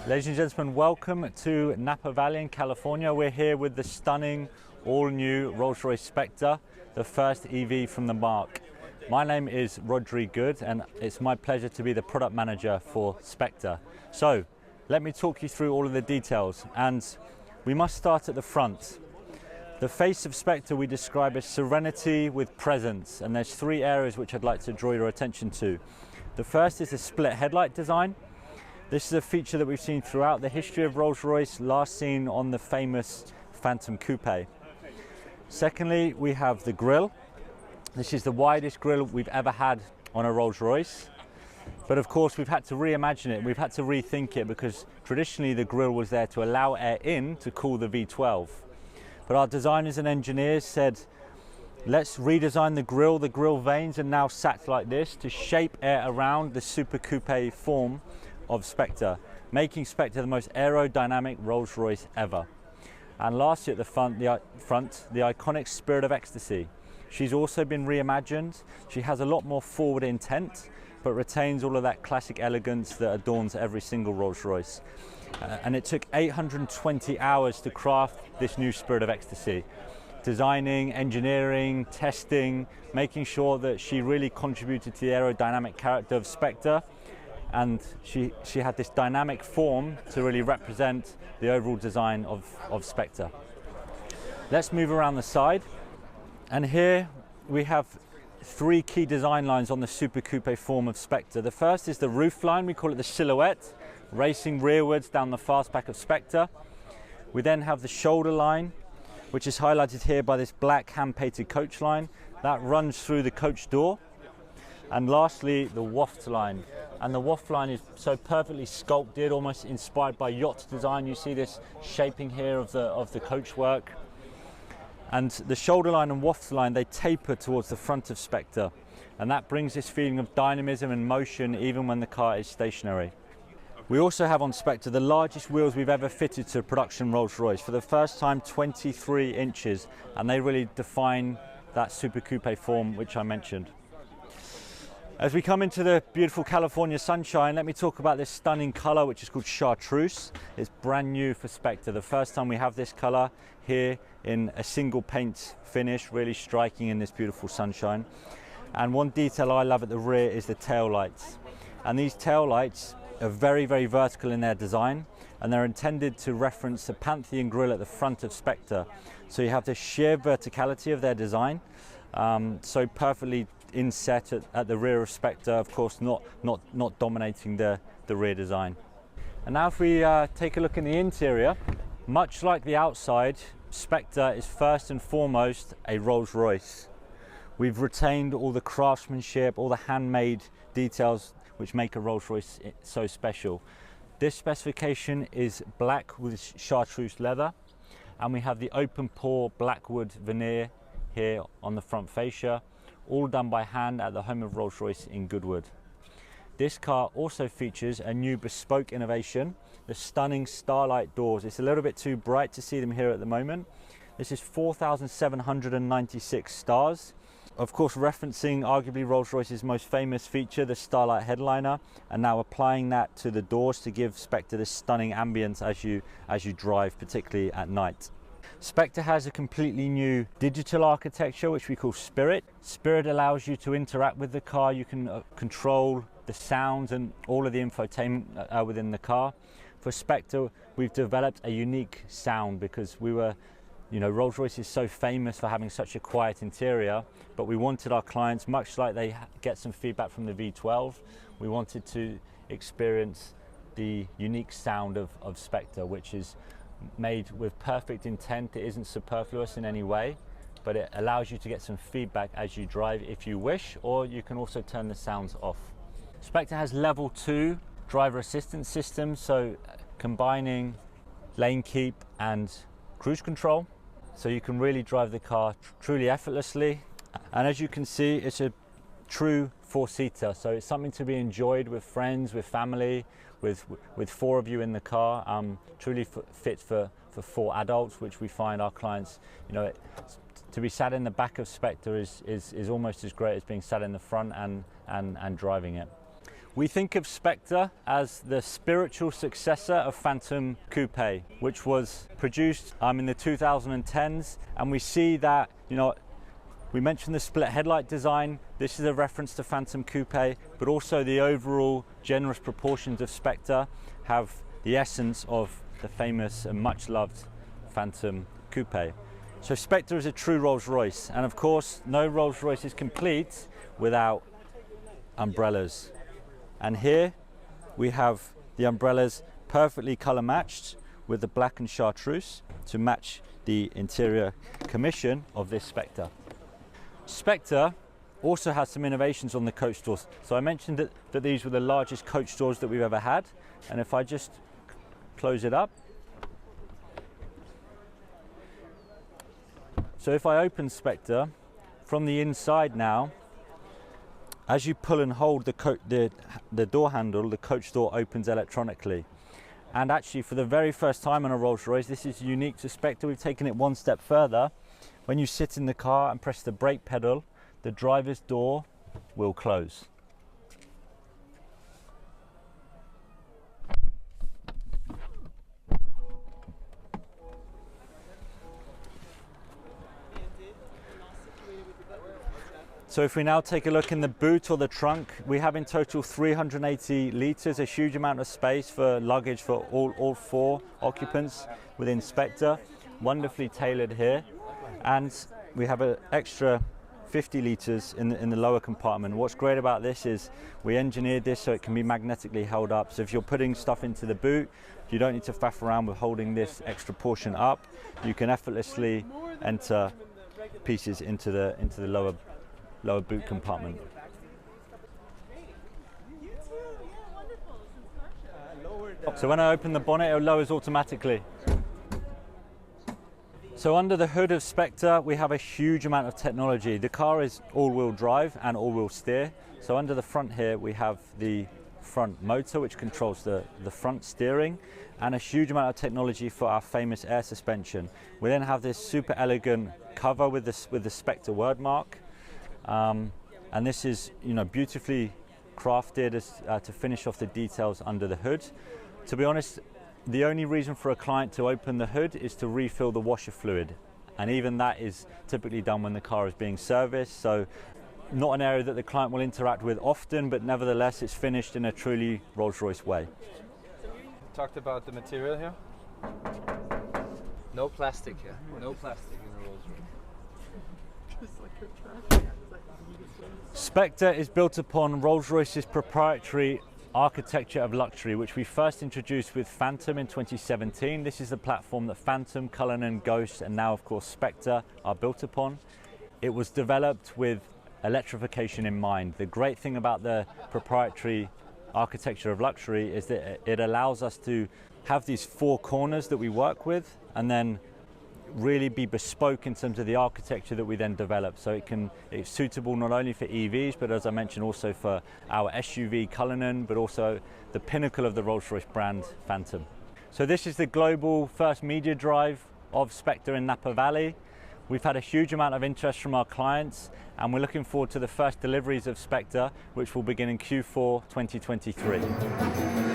Ladies and gentlemen, welcome to Napa Valley in California. We're here with the stunning all-new Rolls-Royce Spectre, the first EV from the marque. My name is Rodri Good and it's my pleasure to be the product manager for Spectre. So let me talk you through all of the details, and we must start at the front. The face of Spectre we describe as serenity with presence, and there's three areas which I'd like to draw your attention to. The first is the split headlight design. This is a feature that we've seen throughout the history of Rolls-Royce, last seen on the famous Phantom Coupé. Secondly, we have the grille. This is the widest grille we've ever had on a Rolls-Royce. But of course, we've had to reimagine it. We've had to rethink it because traditionally the grille was there to allow air in to cool the V12. But our designers and engineers said, let's redesign the grille. The grille vanes are now sat like this to shape air around the super coupe form of Spectre, making Spectre the most aerodynamic Rolls-Royce ever. And lastly, at the front, the iconic Spirit of Ecstasy. She's also been reimagined. She has a lot more forward intent, but retains all of that classic elegance that adorns every single Rolls-Royce. And it took 820 hours to craft this new Spirit of Ecstasy. Designing, engineering, testing, making sure that she really contributed to the aerodynamic character of Spectre. And she had this dynamic form to really represent the overall design of Spectre. Let's move around the side. And here we have three key design lines on the super coupe form of Spectre. The first is the roof line. We call it the silhouette, racing rearwards down the fastback of Spectre. We then have the shoulder line, which is highlighted here by this black hand-painted coach line. That runs through the coach door. And lastly, the waft line. And the waft line is so perfectly sculpted, almost inspired by yacht design. You see this shaping here of the coachwork. And the shoulder line and waft line, they taper towards the front of Spectre. And that brings this feeling of dynamism and motion even when the car is stationary. We also have on Spectre the largest wheels we've ever fitted to a production Rolls-Royce. For the first time, 23 inches. And they really define that super coupe form which I mentioned. As we come into the beautiful California sunshine, let me talk about this stunning color, which is called chartreuse. It's brand new for Spectre. The first time we have this color here in a single paint finish, really striking in this beautiful sunshine. And one detail I love at the rear is the tail lights. And these tail lights are very, very vertical in their design, and they're intended to reference the Pantheon grille at the front of Spectre. So you have the sheer verticality of their design, so perfectly inset at the rear of Spectre, of course not dominating the rear design. And now if we take a look in the interior, much like the outside, Spectre is first and foremost a Rolls-Royce. We've retained all the craftsmanship, all the handmade details which make a Rolls-Royce so special. This specification is black with chartreuse leather, and we have the open pore blackwood veneer here on the front fascia, all done by hand at the home of Rolls-Royce in Goodwood. This car also features a new bespoke innovation, the stunning starlight doors. It's a little bit too bright to see them here at the moment. This is 4,796 stars. Of course, referencing arguably Rolls-Royce's most famous feature, the starlight headliner, and now applying that to the doors to give Spectre this stunning ambience as you drive, particularly at night. Spectre has a completely new digital architecture which we call Spirit. Spirit allows you to interact with the car. You can control the sounds and all of the infotainment within the car. For Spectre, we've developed a unique sound because Rolls-Royce is so famous for having such a quiet interior, but we wanted our clients, much like they get some feedback from the V12, we wanted to experience the unique sound of Spectre, which is made with perfect intent. It isn't superfluous in any way, but it allows you to get some feedback as you drive if you wish, or you can also turn the sounds off. Spectre has level 2 driver assistance system, so combining lane keep and cruise control, so you can really drive the car truly effortlessly. And as you can see, it's a true four-seater, so it's something to be enjoyed with friends, with family, with four of you in the car. Truly fit for 4 adults, which we find our clients, to be sat in the back of Spectre is almost as great as being sat in the front and driving it. We think of Spectre as the spiritual successor of Phantom Coupé, which was produced in the 2010s, and we see that, we mentioned the split headlight design. This is a reference to Phantom Coupé, but also the overall generous proportions of Spectre have the essence of the famous and much loved Phantom Coupé. So Spectre is a true Rolls-Royce, and of course no Rolls-Royce is complete without umbrellas. And here we have the umbrellas perfectly color matched with the black and chartreuse to match the interior commission of this Spectre. Spectre also has some innovations on the coach doors. So I mentioned that these were the largest coach doors that we've ever had, and if I just close it up, so if I open Spectre from the inside now, as you pull and hold the door handle, the coach door opens electronically. And actually, for the very first time on a Rolls-Royce, this is unique to Spectre. We've taken it one step further. When you sit in the car and press the brake pedal, the driver's door will close. So if we now take a look in the boot or the trunk, we have in total 380 litres, a huge amount of space for luggage for all four occupants within Spectre, wonderfully tailored here. And we have an extra 50 litres in the lower compartment. What's great about this is we engineered this so it can be magnetically held up. So if you're putting stuff into the boot, you don't need to faff around with holding this extra portion up. You can effortlessly enter pieces into the lower boot compartment. So when I open the bonnet, it lowers automatically. So under the hood of Spectre, we have a huge amount of technology. The car is all-wheel drive and all-wheel steer. So under the front here, we have the front motor, which controls the front steering, and a huge amount of technology for our famous air suspension. We then have this super elegant cover with the Spectre word mark. And this is, beautifully crafted to finish off the details under the hood. To be honest, the only reason for a client to open the hood is to refill the washer fluid, and even that is typically done when the car is being serviced. So not an area that the client will interact with often, but nevertheless it's finished in a truly Rolls-Royce way. Talked about the material here. No plastic here. No plastic in a Rolls-Royce. Spectre is built upon Rolls-Royce's proprietary architecture of luxury, which we first introduced with Phantom in 2017. This is the platform that Phantom, Cullinan, Ghost, and now of course Spectre are built upon. It was developed with electrification in mind. The great thing about the proprietary architecture of luxury is that it allows us to have these four corners that we work with, and then really be bespoke in terms of the architecture that we then develop. So it's suitable not only for EVs, but as I mentioned, also for our SUV Cullinan, but also the pinnacle of the Rolls-Royce brand, Phantom. So this is the global first media drive of Spectre in Napa Valley. We've had a huge amount of interest from our clients, and we're looking forward to the first deliveries of Spectre, which will begin in Q4 2023.